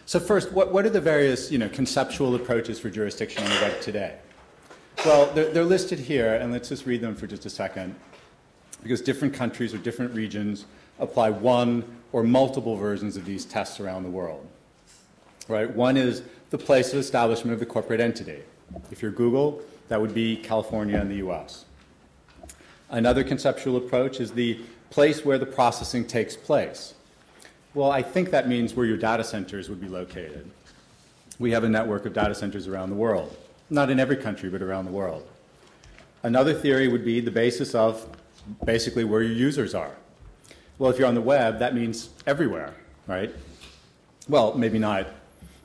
So first, what are the various conceptual approaches for jurisdiction on the web today? Well, they're listed here, and let's just read them for just a second, because different countries or different regions apply one or multiple versions of these tests around the world. Right? One is the place of establishment of the corporate entity. If you're Google, that would be California in the US. Another conceptual approach is the place where the processing takes place. Well, I think that means where your data centers would be located. We have a network of data centers around the world. Not in every country, but around the world. Another theory would be the basis of basically where your users are. Well, if you're on the web, that means everywhere, right? Well, maybe not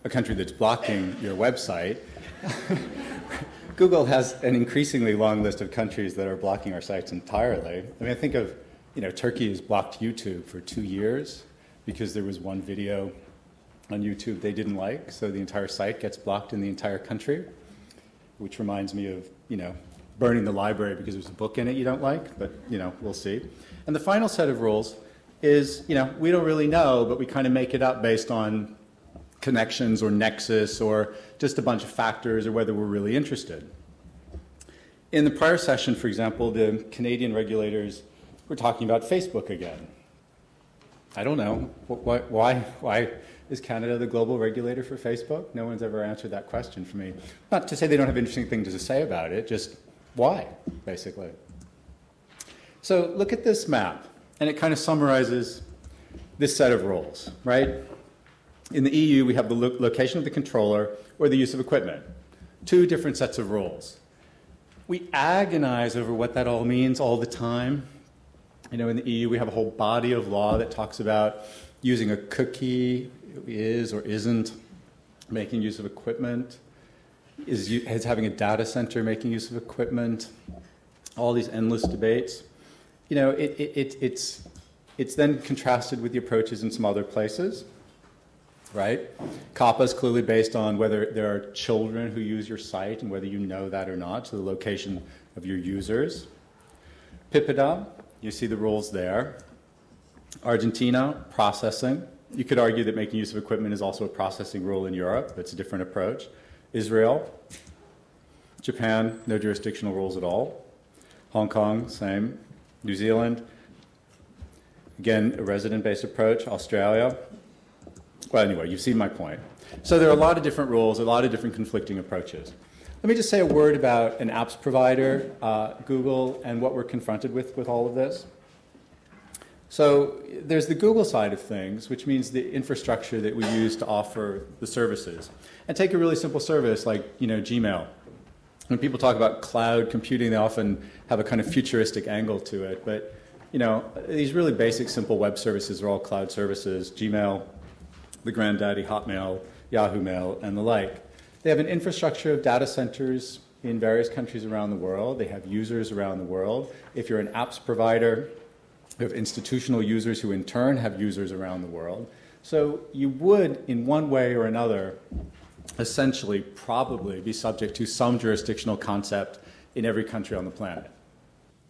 a country that's blocking your website. Google has an increasingly long list of countries that are blocking our sites entirely. I mean, I think of, Turkey has blocked YouTube for 2 years because there was one video on YouTube they didn't like, so the entire site gets blocked in the entire country, which reminds me of, burning the library because there's a book in it you don't like, but, we'll see. And the final set of rules is, we don't really know, but we kind of make it up based on connections or nexus or just a bunch of factors or whether we're really interested. In the prior session, for example, the Canadian regulators were talking about Facebook again. I don't know. Why is Canada the global regulator for Facebook? No one's ever answered that question for me. Not to say they don't have interesting things to say about it, just why, basically. So look at this map, and it kind of summarizes this set of rules, right? In the EU, we have the location of the controller or the use of equipment. 2 different sets of rules. We agonize over what that all means all the time. In the EU, we have a whole body of law that talks about using a cookie is or isn't making use of equipment, is having a data center making use of equipment, all these endless debates. It's then contrasted with the approaches in some other places, right? COPPA is clearly based on whether there are children who use your site and whether you know that or not, so the location of your users. PIPEDA, you see the rules there. Argentina, processing. You could argue that making use of equipment is also a processing rule in Europe. That's a different approach. Israel. Japan, no jurisdictional rules at all. Hong Kong, same. New Zealand, again, a resident-based approach. Australia. Well, anyway, you've seen my point. So there are a lot of different rules, a lot of different conflicting approaches. Let me just say a word about an apps provider, Google, and what we're confronted with all of this. So there's the Google side of things, which means the infrastructure that we use to offer the services. And take a really simple service like, Gmail. When people talk about cloud computing, they often have a kind of futuristic angle to it. But, these really basic, simple web services are all cloud services. Gmail, the granddaddy, Hotmail, Yahoo Mail, and the like. They have an infrastructure of data centers in various countries around the world. They have users around the world. If you're an apps provider, you have institutional users who in turn have users around the world. So you would, in one way or another, essentially probably be subject to some jurisdictional concept in every country on the planet.